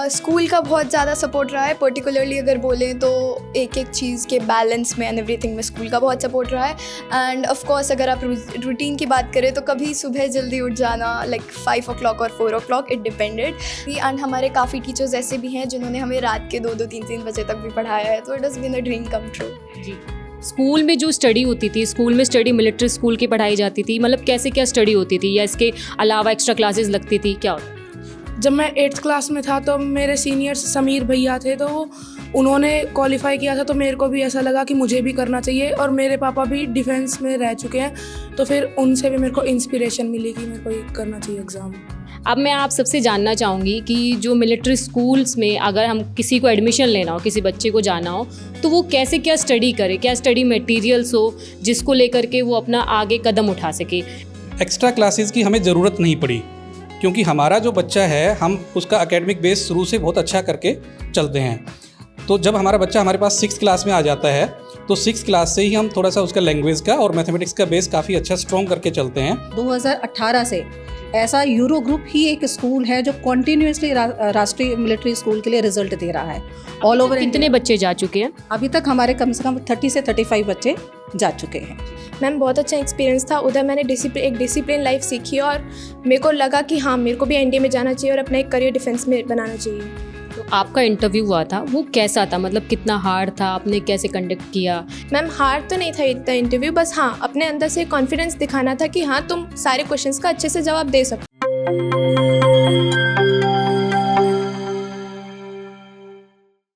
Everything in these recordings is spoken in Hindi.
स्कूल का बहुत ज़्यादा सपोर्ट रहा है, पर्टिकुलरली अगर बोलें तो एक एक चीज़ के बैलेंस में एंड एवरीथिंग में स्कूल का बहुत सपोर्ट रहा है। एंड ऑफ कोर्स अगर आप रूटीन की बात करें तो कभी सुबह जल्दी उठ जाना, लाइक 5 o'clock और 4 o'clock, इट डिपेंडेड। एंड हमारे काफ़ी टीचर्स ऐसे भी हैं जिन्होंने हमें रात के 2-2, 3-3 बजे तक भी पढ़ाया है, तो it has been a dream come true. जी। स्कूल में जो स्टडी होती थी, स्कूल में स्टडी मिलिट्री स्कूल की पढ़ाई जाती थी, मतलब कैसे क्या स्टडी होती थी या इसके अलावा एक्स्ट्रा क्लासेस लगती थी, क्या होता? जब मैं 8th क्लास में था तो मेरे सीनियर्स समीर भैया थे, तो उन्होंने क्वालिफाई किया था, तो मेरे को भी ऐसा लगा कि मुझे भी करना चाहिए। और मेरे पापा भी डिफेंस में रह चुके हैं, तो फिर उनसे भी मेरे को इंस्पिरेशन मिली कि मेरे को ये करना चाहिए एग्ज़ाम। अब मैं आप सबसे जानना चाहूँगी कि जो मिलिट्री स्कूल्स में अगर हम किसी को एडमिशन लेना हो, किसी बच्चे को जाना हो, तो वो कैसे क्या स्टडी करे, क्या स्टडी मटेरियल्स हो जिसको लेकर के वो अपना आगे कदम उठा सके? एक्स्ट्रा क्लासेस की हमें ज़रूरत नहीं पड़ी, क्योंकि हमारा जो बच्चा है हम उसका एकेडमिक बेस शुरू से बहुत अच्छा करके चलते हैं। तो जब हमारा बच्चा हमारे पास 6th क्लास में आ जाता है तो 6th क्लास से ही हम थोड़ा सा उसका लैंग्वेज का और मैथमेटिक्स का बेस काफ़ी अच्छा स्ट्रॉन्ग करके चलते हैं। 2018 से ऐसा यूरो ग्रुप ही एक स्कूल है जो कॉन्टिन्यूसली राष्ट्रीय मिलिट्री स्कूल के लिए रिजल्ट दे रहा है ऑल ओवर। कितने बच्चे जा चुके हैं अभी तक? हमारे कम से कम 30 से 35 बच्चे जा चुके हैं। मैम बहुत अच्छा एक्सपीरियंस था उधर, मैंने एक डिसिप्लिन लाइफ सीखी और मेरे को लगा कि हाँ, मेरे को भी एनडीए में जाना चाहिए और अपना एक करियर डिफेंस में बनाना चाहिए। तो आपका इंटरव्यू हुआ था, वो कैसा था, मतलब कितना हार्ड था, आपने कैसे कंडक्ट किया? मैम हार्ड तो नहीं था इतना इंटरव्यू, बस हाँ अपने अंदर से कॉन्फिडेंस दिखाना था कि हाँ तुम सारे क्वेश्चंस का अच्छे से जवाब दे सकते।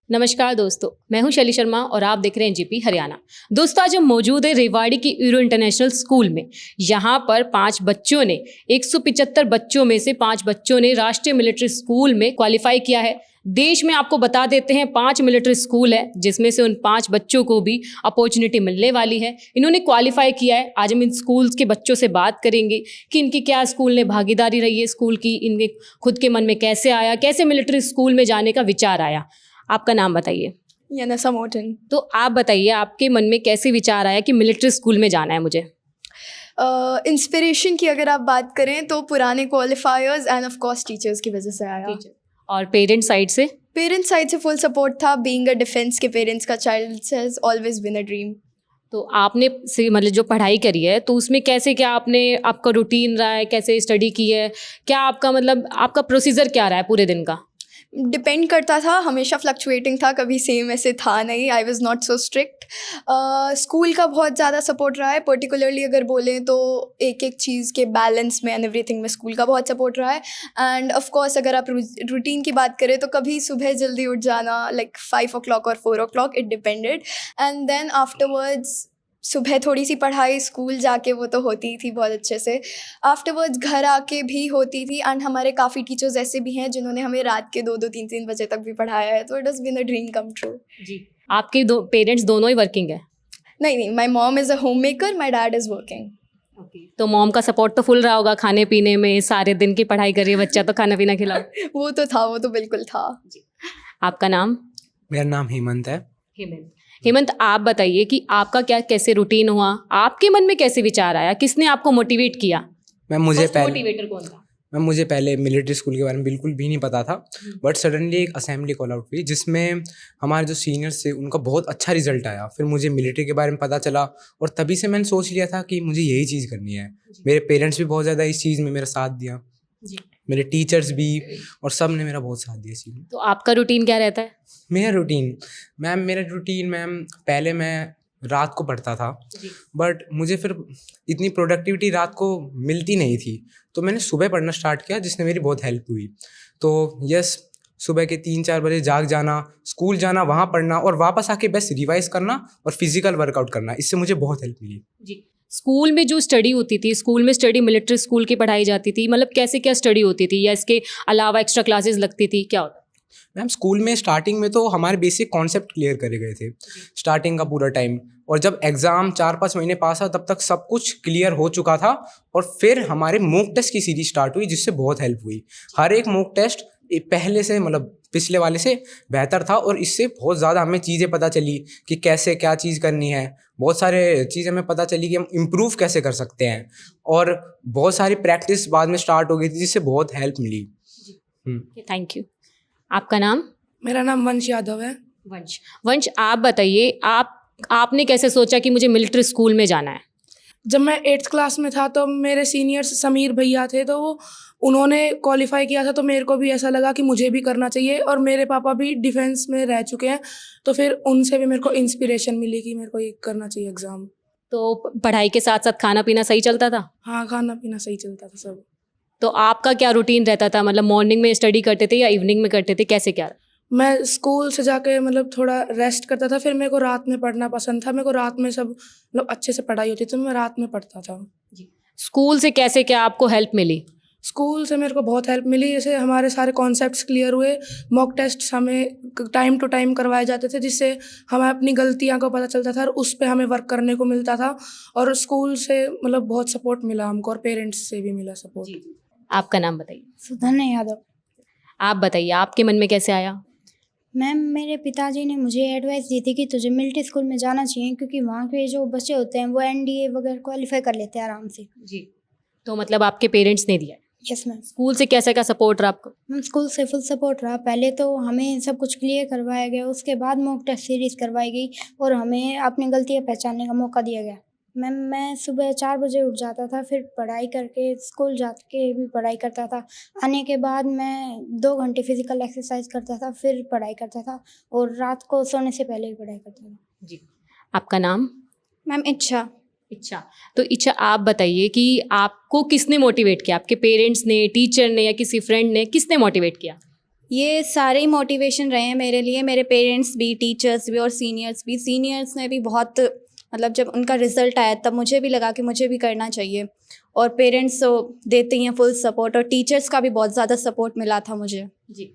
नमस्कार दोस्तों, मैं हूं शैली शर्मा और आप देख रहे हैं जीपी हरियाणा। दोस्तों आज हम मौजूद है रेवाड़ी की यूरो इंटरनेशनल स्कूल में। यहाँ पर 5 बच्चों ने 175 बच्चों में से 5 बच्चों ने राष्ट्रीय मिलिट्री स्कूल में क्वालिफाई किया है। देश में आपको बता देते हैं 5 मिलिट्री स्कूल है जिसमें से उन 5 बच्चों को भी अपॉर्चुनिटी मिलने वाली है। इन्होंने क्वालिफाई किया है। आज हम इन स्कूल्स के बच्चों से बात करेंगे कि इनकी क्या स्कूल ने भागीदारी रही है स्कूल की, इनके खुद के मन में कैसे आया, कैसे मिलिट्री स्कूल में जाने का विचार आया। आपका नाम बताइए। यनसा मोटन। तो आप बताइए आपके मन में कैसे विचार आया कि मिलिट्री स्कूल में जाना है मुझे? इंस्पिरेशन की अगर आप बात करें तो पुराने qualifiers and of course teachers की वजह से आया। और पेरेंट्स साइड से? पेरेंट्स साइड से फुल सपोर्ट था। बीइंग अ डिफेंस के पेरेंट्स का child has always been a dream. तो आपने से मतलब जो पढ़ाई करी है तो उसमें कैसे क्या आपने आपका रूटीन रहा है, कैसे स्टडी की है, क्या आपका मतलब आपका प्रोसीजर क्या रहा है पूरे दिन का? डिपेंड करता था, हमेशा फ्लक्चुएटिंग था, कभी सेम ऐसे था नहीं। I was not so strict. School का बहुत ज़्यादा सपोर्ट रहा है, पर्टिकुलरली अगर बोलें तो एक एक चीज़ के बैलेंस में एंड एवरीथिंग में स्कूल का बहुत सपोर्ट रहा है। एंड ऑफ कोर्स अगर आप रूटीन की बात करें तो कभी सुबह जल्दी उठ जाना, लाइक 5 o'clock और 4 o'clock, it depended. And then afterwards सुबह थोड़ी सी पढ़ाई, स्कूल जाके वो तो होती ही थी बहुत अच्छे से। आफ्टरवर्ड्स घर आके भी होती थी। एंड हमारे काफ़ी टीचर्स ऐसे भी हैं जिन्होंने हमें रात के 2-2, 3-3 बजे तक भी पढ़ाया है, तो it has been a dream come true. जी। आपके पेरेंट्स दोनों ही वर्किंग है? नहीं, my mom is a homemaker, my dad is working. तो मॉम का सपोर्ट तो फुल रहा होगा खाने पीने में, सारे दिन की पढ़ाई करिए, बच्चा तो खाना पीना खिलाओ। वो तो था, वो तो बिल्कुल था। आपका नाम? मेरा नाम हेमंत है। हेमंत, आप बताइए कि आपका क्या कैसे रूटीन हुआ, आपके मन में कैसे विचार आया, किसने आपको मोटिवेट किया? मोटिवेटर कौन था? मुझे पहले मिलिट्री स्कूल के बारे में बिल्कुल भी नहीं पता था, बट सडनली एक असेंबली कॉल आउट हुई जिसमें हमारे जो सीनियर्स थे उनका बहुत अच्छा रिजल्ट आया। फिर मुझे मिलिट्री के बारे में पता चला और तभी से मैंने सोच लिया था कि मुझे यही चीज़ करनी है। मेरे पेरेंट्स भी बहुत ज़्यादा इस चीज़ में मेरा साथ दिया, मेरे टीचर्स भी, और सब ने मेरा बहुत साथ दिया इस चीज़ में। तो आपका रूटीन क्या रहता है? मेरा रूटीन मैम पहले मैं रात को पढ़ता था, बट मुझे फिर इतनी प्रोडक्टिविटी रात को मिलती नहीं थी, तो मैंने सुबह पढ़ना स्टार्ट किया जिसने मेरी बहुत हेल्प हुई। तो यस, सुबह के 3-4 बजे जाग जाना, स्कूल जाना, वहाँ पढ़ना और वापस आके बस रिवाइज करना और फिजिकल वर्कआउट करना, इससे मुझे बहुत हेल्प मिली। जी। स्कूल में जो स्टडी होती थी, स्कूल में स्टडी मिलिट्री स्कूल की पढ़ाई जाती थी, मतलब कैसे क्या स्टडी होती थी या इसके अलावा एक्स्ट्रा क्लासेस लगती थी, क्या होता? मैम स्कूल में स्टार्टिंग में तो हमारे बेसिक कॉन्सेप्ट क्लियर करे गए थे स्टार्टिंग का पूरा टाइम, और जब एग्ज़ाम 4-5 महीने पास हुआ तब तक सब कुछ क्लियर हो चुका था। और फिर हमारे मॉक टेस्ट की सीरीज स्टार्ट हुई जिससे बहुत हेल्प हुई। हर एक मॉक टेस्ट पहले से मतलब पिछले वाले से बेहतर था और इससे बहुत ज़्यादा हमें चीज़ें पता चली कि कैसे क्या चीज़ करनी है। बहुत सारे चीज़ हमें पता चली कि हम इम्प्रूव कैसे कर सकते हैं, और बहुत सारी प्रैक्टिस बाद में स्टार्ट हो गई थी जिससे बहुत हेल्प मिली। Thank you. आपका नाम? मेरा नाम वंश यादव है। वंश। वंश, आप बताइए, आपने कैसे सोचा कि मुझे मिलिट्री स्कूल में जाना है? जब मैं 8th क्लास में था तो मेरे सीनियर्स समीर भैया थे, तो उन्होंने क्वालिफाई किया था, तो मेरे को भी ऐसा लगा कि मुझे भी करना चाहिए। और मेरे पापा भी डिफेंस में रह चुके हैं, तो फिर उनसे भी मेरे को इंस्पिरेशन मिली कि मेरे को ये करना चाहिए एग्ज़ाम। तो पढ़ाई के साथ साथ खाना पीना सही चलता था? हाँ, खाना पीना सही चलता था सब। तो आपका क्या रूटीन रहता था? मतलब मॉर्निंग में स्टडी करते थे या इवनिंग में करते थे, कैसे क्या? मैं स्कूल से जाके मतलब थोड़ा रेस्ट करता था, फिर मेरे को रात में पढ़ना पसंद था। मेरे को रात में सब मतलब अच्छे से पढ़ाई होती थी, तो मैं रात में पढ़ता था। स्कूल से कैसे क्या आपको हेल्प मिली? स्कूल से मेरे को बहुत हेल्प मिली। जैसे हमारे सारे कॉन्सेप्ट्स क्लियर हुए, मॉक टेस्ट हमें टाइम टू टाइम करवाए जाते थे, जिससे हमें अपनी गलतियां का पता चलता था और उस पे हमें वर्क करने को मिलता था। और स्कूल से मतलब बहुत सपोर्ट मिला हमको, और पेरेंट्स से भी मिला सपोर्ट। आपका नाम बताइए। सुधन्या यादव। आप बताइए, आपके मन में कैसे आया? मैम, मेरे पिताजी ने मुझे एडवाइस दी थी कि तुझे मिलिट्री स्कूल में जाना चाहिए, क्योंकि वहाँ के जो बच्चे होते हैं वो एनडीए वगैरह क्वालिफाई कर लेते हैं आराम से। जी। तो मतलब आपके पेरेंट्स ने दिया? Yes ma'am. स्कूल से कैसा क्या सपोर्ट रहा आपको? मैम, स्कूल से फुल सपोर्ट रहा। पहले तो हमें सब कुछ क्लियर करवाया गया, उसके बाद मॉक टेस्ट सीरीज़ करवाई गई और हमें अपनी गलतियाँ पहचानने का मौका दिया गया। मैम, मैं सुबह 4 बजे उठ जाता था, फिर पढ़ाई करके स्कूल जाके भी पढ़ाई करता था। आने के बाद मैं 2 घंटे फिजिकल एक्सरसाइज करता था, फिर पढ़ाई करता था, और रात को सोने से पहले भी पढ़ाई करता था। जी। आपका नाम? मैम इच्छा। इच्छा। तो इच्छा, आप बताइए कि आपको किसने मोटिवेट किया? आपके पेरेंट्स ने, टीचर ने, या किसी फ्रेंड ने? किसने मोटिवेट किया? ये सारे ही मोटिवेशन रहे हैं मेरे लिए, मेरे पेरेंट्स भी, टीचर्स भी और सीनियर्स भी। सीनियर्स ने भी बहुत, मतलब जब उनका रिज़ल्ट आया तब मुझे भी लगा कि मुझे भी करना चाहिए, और पेरेंट्स तो देते ही हैं फुल सपोर्ट, और टीचर्स का भी बहुत ज़्यादा सपोर्ट मिला था मुझे। जी।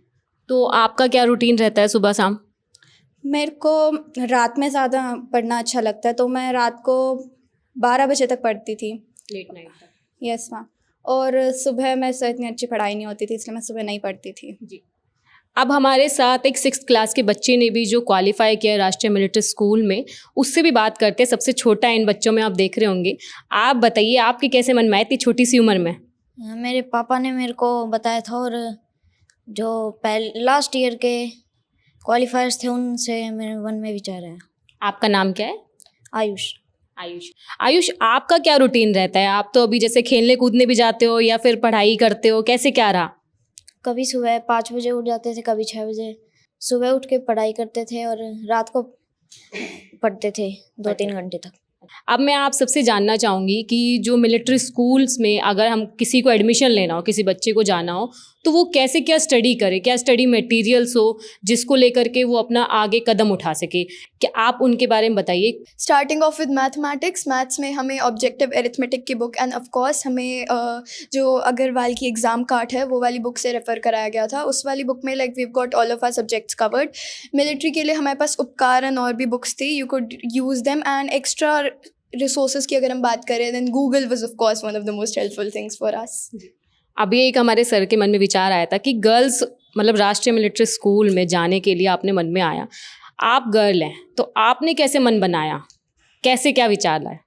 तो आपका क्या रूटीन रहता है सुबह शाम? मेरे को रात में ज़्यादा पढ़ना अच्छा लगता है, तो मैं रात को 12 बजे तक पढ़ती थी। लेट नाइट तक? Yes ma'am. और सुबह में से इतनी अच्छी पढ़ाई नहीं होती थी, इसलिए मैं सुबह नहीं पढ़ती थी। जी। अब हमारे साथ एक 6th क्लास के बच्चे ने भी जो क्वालिफाई किया राष्ट्रीय मिलिट्री स्कूल में, उससे भी बात करते हैं। सबसे छोटा इन बच्चों में आप देख रहे होंगे। आप बताइए, आपके कैसे मन में आए इतनी छोटी सी उम्र में? मेरे पापा ने मेरे को बताया था, और जो लास्ट ईयर के क्वालिफायर्स थे उनसे मेरे मन में विचार है। आपका नाम क्या है? आयुष। आयुष। आयुष, आपका क्या रूटीन रहता है? आप तो अभी जैसे खेलने कूदने भी जाते हो या फिर पढ़ाई करते हो, कैसे क्या रहा? कभी सुबह 5 बजे उठ जाते थे, कभी 6 बजे। सुबह उठ के पढ़ाई करते थे और रात को पढ़ते थे 2-3 घंटे तक। अब मैं आप सबसे जानना चाहूँगी कि जो मिलिट्री स्कूल्स में अगर हम किसी को एडमिशन लेना हो, किसी बच्चे को जाना हो, तो वो कैसे क्या स्टडी करे? क्या स्टडी मटेरियल्स हो जिसको लेकर के वो अपना आगे कदम उठा सके? क्या आप उनके बारे में बताइए। Starting of with mathematics. Maths में हमें ऑब्जेक्टिव एरिथमेटिक की बुक एंड ऑफ कोर्स हमें जो अग्रवाल की एग्ज़ाम कार्ड है वो वाली बुक से रेफ़र कराया गया था। उस वाली बुक में like we got all of our subjects covered. Military के लिए हमारे पास उपकरण और भी बुक्स थी, you could use them. And extra resources की अगर हम बात करें, then Google was of course one of the most helpful things for us. अभी एक हमारे सर के मन में विचार आया था कि गर्ल्स मतलब राष्ट्रीय मिलिट्री स्कूल में जाने के लिए आपने मन में आया। आप गर्ल हैं, तो आपने कैसे मन बनाया? कैसे क्या विचार लाया?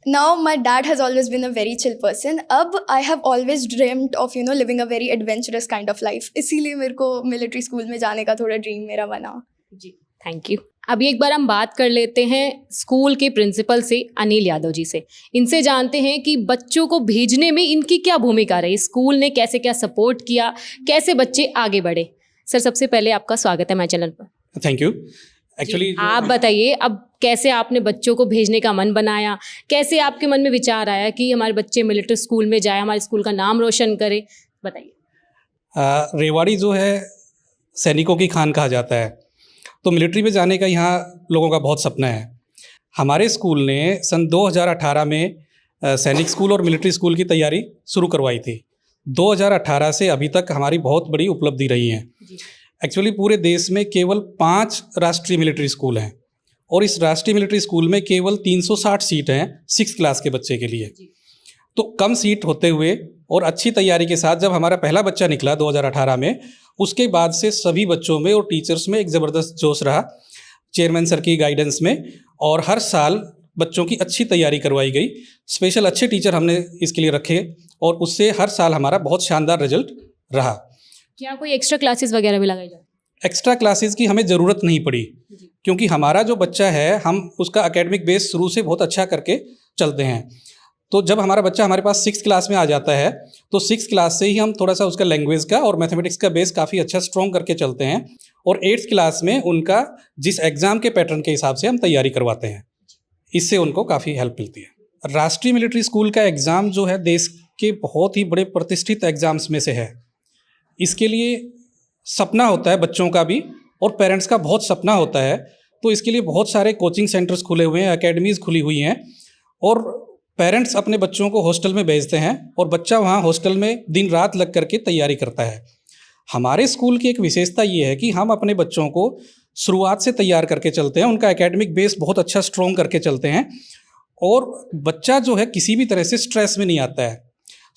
Now my dad has always been a very chill person. अब I have always dreamt of living a very adventurous kind of life. इसीलिए मेरे को मिलिट्री स्कूल में जाने का थोड़ा ड्रीम मेरा बना। जी, थैंक यू। अभी एक बार हम बात कर लेते हैं स्कूल के प्रिंसिपल से, अनिल यादव जी से। इनसे जानते हैं कि बच्चों को भेजने में इनकी क्या भूमिका रही, स्कूल ने कैसे क्या सपोर्ट किया, कैसे बच्चे आगे बढ़े। सर, सबसे पहले आपका स्वागत है हमारे चैनल पर। Thank you. एक्चुअली आप बताइए, अब कैसे आपने बच्चों को भेजने का मन बनाया, कैसे आपके मन में विचार आया कि हमारे बच्चे मिलिट्री स्कूल में जाए, हमारे स्कूल का नाम रोशन करे, बताइए। रेवाड़ी जो है सैनिकों की खान कहा जाता है, तो मिलिट्री में जाने का यहाँ लोगों का बहुत सपना है। हमारे स्कूल ने सन 2018 में सैनिक स्कूल और मिलिट्री स्कूल की तैयारी शुरू करवाई थी। 2018 से अभी तक हमारी बहुत बड़ी उपलब्धि रही है। एक्चुअली पूरे देश में केवल 5 राष्ट्रीय मिलिट्री स्कूल हैं, और इस राष्ट्रीय मिलिट्री स्कूल में केवल 360 सीट हैं 6th क्लास के बच्चे के लिए। तो कम सीट होते हुए और अच्छी तैयारी के साथ जब हमारा पहला बच्चा निकला 2018 में, उसके बाद से सभी बच्चों में और टीचर्स में एक ज़बरदस्त जोश रहा, चेयरमैन सर की गाइडेंस में, और हर साल बच्चों की अच्छी तैयारी करवाई गई। स्पेशल अच्छे टीचर हमने इसके लिए रखे, और उससे हर साल हमारा बहुत शानदार रिजल्ट रहा। क्या कोई एक्स्ट्रा क्लासेस वगैरह भी लगाई जाए? एक्स्ट्रा क्लासेस की हमें ज़रूरत नहीं पड़ी, क्योंकि हमारा जो बच्चा है हम उसका एकेडमिक बेस शुरू से बहुत अच्छा करके चलते हैं। तो जब हमारा बच्चा हमारे पास 6th क्लास में आ जाता है तो 6th क्लास से ही हम थोड़ा सा उसका लैंग्वेज का और मैथमेटिक्स का बेस काफ़ी अच्छा स्ट्रॉन्ग करके चलते हैं, और 8th क्लास में उनका जिस एग्ज़ाम के पैटर्न के हिसाब से हम तैयारी करवाते हैं, इससे उनको काफ़ी हेल्प मिलती है। राष्ट्रीय मिलिट्री स्कूल का एग्ज़ाम जो है देश के बहुत ही बड़े प्रतिष्ठित एग्ज़ाम्स में से है। इसके लिए सपना होता है बच्चों का भी और पेरेंट्स का बहुत सपना होता है, तो इसके लिए बहुत सारे कोचिंग सेंटर्स खुले हुए हैं, एकेडमीज़ खुली हुई हैं, और पेरेंट्स अपने बच्चों को हॉस्टल में भेजते हैं और बच्चा वहाँ हॉस्टल में दिन रात लग करके तैयारी करता है। हमारे स्कूल की एक विशेषता ये है कि हम अपने बच्चों को शुरुआत से तैयार करके चलते हैं, उनका एकेडमिक बेस बहुत अच्छा स्ट्रॉन्ग करके चलते हैं, और बच्चा जो है किसी भी तरह से स्ट्रेस में नहीं आता है।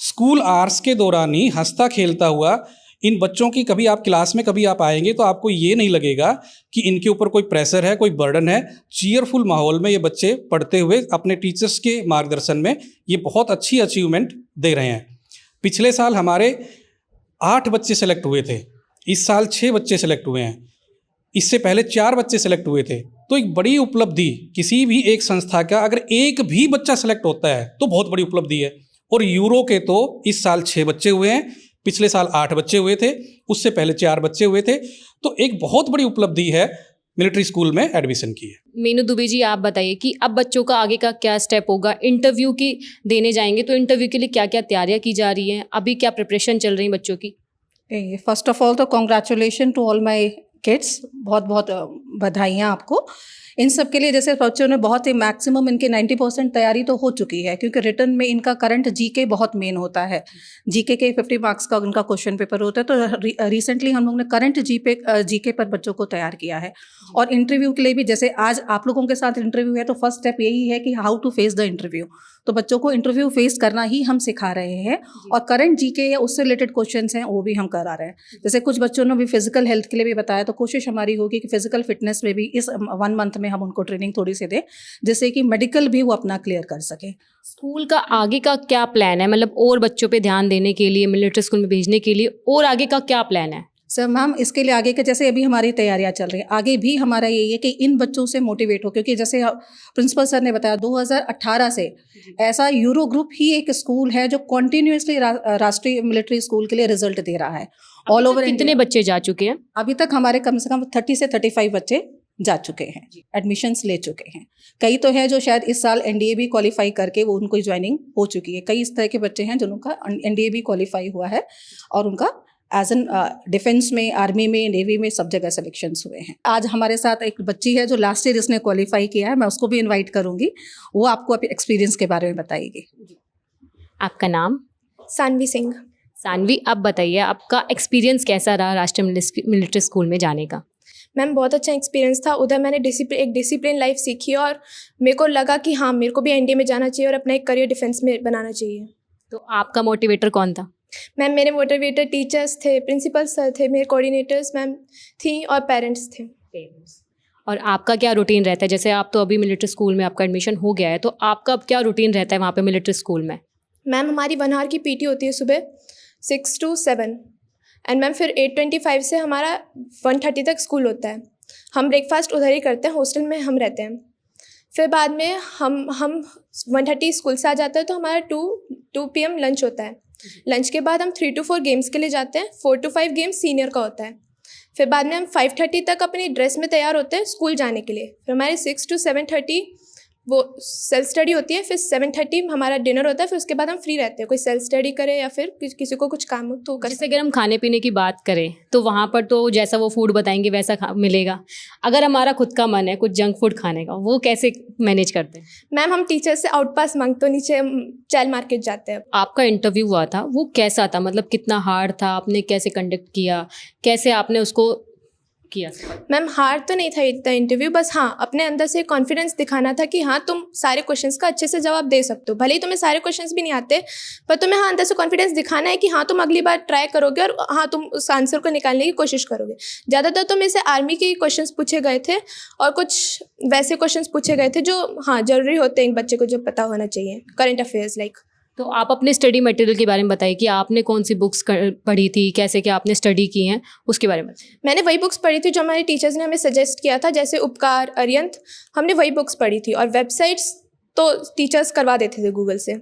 स्कूल आवर्स के दौरान ही हंसता खेलता हुआ इन बच्चों की कभी आप क्लास में कभी आप आएंगे तो आपको ये नहीं लगेगा कि इनके ऊपर कोई प्रेशर है, कोई बर्डन है। चीयरफुल माहौल में ये बच्चे पढ़ते हुए अपने टीचर्स के मार्गदर्शन में ये बहुत अच्छी अचीवमेंट दे रहे हैं। पिछले साल हमारे 8 बच्चे सेलेक्ट हुए थे, इस साल 6 बच्चे सेलेक्ट हुए हैं, इससे पहले 4 बच्चे सेलेक्ट हुए थे। तो एक बड़ी उपलब्धि, किसी भी एक संस्था का अगर एक भी बच्चा सेलेक्ट होता है तो बहुत बड़ी उपलब्धि है। और यूरो के तो इस साल 6 बच्चे हुए हैं, पिछले साल 8 बच्चे हुए थे, उससे पहले 4 बच्चे हुए थे। तो एक बहुत बड़ी उपलब्धि है मिलिट्री स्कूल में एडमिशन की है। मीनू दुबे जी, आप बताइए कि अब बच्चों का आगे का क्या स्टेप होगा? इंटरव्यू की देने जाएंगे तो इंटरव्यू के लिए क्या क्या तैयारियां की जा रही हैं? अभी क्या प्रिपरेशन चल रही है बच्चों की? फर्स्ट ऑफ ऑल तो congratulation to all my kids, बहुत बहुत बधाइयाँ आपको इन सब के लिए। जैसे बच्चों ने बहुत ही मैक्सिमम इनके 90% तैयारी तो हो चुकी है, क्योंकि रिटर्न में इनका करंट जीके बहुत मेन होता है। जीके के 50 मार्क्स का उनका क्वेश्चन पेपर होता है। तो रिसेंटली हम लोग ने करंट जीके पर बच्चों को तैयार किया है। और इंटरव्यू के लिए भी, जैसे आज आप लोगों के साथ इंटरव्यू है, तो फर्स्ट स्टेप यही है कि how to face the interview. तो बच्चों को इंटरव्यू फेस करना ही हम सिखा रहे हैं, और करंट जीके या उससे रिलेटेड क्वेश्चंस हैं वो भी हम करा रहे हैं। जैसे कुछ बच्चों ने भी फिजिकल हेल्थ के लिए भी बताया, तो कोशिश हमारी होगी कि फिजिकल फिटनेस में भी इस 1 मंथ में हम उनको ट्रेनिंग थोड़ी सी दें, जिससे कि मेडिकल भी वो अपना क्लियर कर सकें। स्कूल का आगे का क्या प्लान है? मतलब और बच्चों पे ध्यान देने के लिए, मिलिट्री स्कूल में भेजने के लिए और आगे का क्या प्लान है? सर मैम, इसके लिए आगे के, जैसे अभी हमारी तैयारियां चल रही हैं, आगे भी हमारा यही है कि इन बच्चों से मोटिवेट हो, क्योंकि जैसे प्रिंसिपल सर ने बताया 2018 से ऐसा यूरो ग्रुप ही एक स्कूल है जो कॉन्टिन्यूसली राष्ट्रीय मिलिट्री स्कूल के लिए रिजल्ट दे रहा है ऑल ओवर। कितने बच्चे जा चुके हैं अभी तक? हमारे कम से कम 30 से 35 बच्चे जा चुके हैं, एडमिशन्स ले चुके हैं। कई तो हैं जो शायद इस साल एनडीए भी क्वालिफाई करके वो उनकी ज्वाइनिंग हो चुकी है। कई इस तरह के बच्चे हैं जिनका एनडीए भी क्वालिफाई हुआ है और उनका एज एन डिफेंस में, आर्मी में, नेवी में सब जगह सिलेक्शंस हुए हैं। आज हमारे साथ एक बच्ची है जो लास्ट ईयर जिसने क्वालिफाई किया है, मैं उसको भी इनवाइट करूंगी, वो आपको अपने एक्सपीरियंस के बारे में बताएगी। आपका नाम? सानवी सिंह। सानवी, आप बताइए आपका एक्सपीरियंस कैसा रहा राष्ट्रीय मिलिट्री स्कूल में जाने का? मैम बहुत अच्छा एक्सपीरियंस था। उधर मैंने एक डिसिप्लिन लाइफ सीखी और मेरे को लगा कि हाँ, मेरे को भी एनडीए में जाना चाहिए और अपना एक करियर डिफेंस में बनाना चाहिए। तो आपका मोटिवेटर कौन था? मैम मेरे मोटिवेटर टीचर्स थे, प्रिंसिपल सर थे, मेरे कोऑर्डिनेटर्स मैम थी और पेरेंट्स थे। और आपका क्या रूटीन रहता है? जैसे आप तो अभी मिलिट्री स्कूल में आपका एडमिशन हो गया है, तो आपका अब क्या रूटीन रहता है वहाँ पे मिलिट्री स्कूल में? मैम हमारी 1 आवर की पीटी होती है सुबह 6 to 7 एंड मैम फिर 8:25 से हमारा 1:30 तक स्कूल होता है। हम ब्रेकफास्ट उधर ही करते हैं, हॉस्टल में हम रहते हैं। फिर बाद में हम 1:30 स्कूल से आ जाते हैं तो हमारा 2 PM लंच होता है। लंच के बाद हम 3 to 4 गेम्स के लिए जाते हैं। 4 to 5 गेम्स सीनियर का होता है। फिर बाद में हम 5:30 तक अपनी ड्रेस में तैयार होते हैं स्कूल जाने के लिए। फिर हमारे 6 to 7:30 वो सेल्फ स्टडी होती है। फिर 7:30 हमारा डिनर होता है। फिर उसके बाद हम फ्री रहते हैं, कोई सेल्फ स्टडी करे या फिर किसी को कुछ काम हो तो कर। जैसे अगर हम खाने पीने की बात करें तो वहाँ पर तो जैसा वो फूड बताएंगे वैसा मिलेगा। अगर हमारा खुद का मन है कुछ जंक फूड खाने का, वो कैसे मैनेज करते हैं? मैम हम टीचर से आउट पास मांगते हो, नीचे चाइल्ड मार्केट जाते हैं। आपका इंटरव्यू हुआ था, वो कैसा था? मतलब कितना हार्ड था? आपने कैसे कंडक्ट किया? कैसे आपने उसको किया? मैम हार्ड तो नहीं था इतना इंटरव्यू, बस हाँ अपने अंदर से कॉन्फिडेंस दिखाना था कि हाँ तुम सारे क्वेश्चंस का अच्छे से जवाब दे सकते हो। भले ही तुम्हें सारे क्वेश्चंस भी नहीं आते, पर तुम्हें हाँ अंदर से कॉन्फिडेंस दिखाना है कि हाँ तुम अगली बार ट्राई करोगे और हाँ तुम उस आंसर को निकालने की कोशिश करोगे। ज़्यादातर तो मेरे से आर्मी के क्वेश्चंस पूछे गए थे और कुछ वैसे क्वेश्चंस पूछे गए थे जो हाँ ज़रूरी होते हैं एक बच्चे को जो पता होना चाहिए, करंट अफेयर्स लाइक। तो आप अपने स्टडी मटेरियल के बारे में बताइए कि आपने कौन सी बुक्स पढ़ी थी, कैसे क्या आपने स्टडी की हैं, उसके बारे में बताइए। मैंने वही बुक्स पढ़ी थी जो हमारे टीचर्स ने हमें सजेस्ट किया था, जैसे उपकार, अरियंत, हमने वही बुक्स पढ़ी थी। और वेबसाइट्स तो टीचर्स करवा देते थे गूगल से।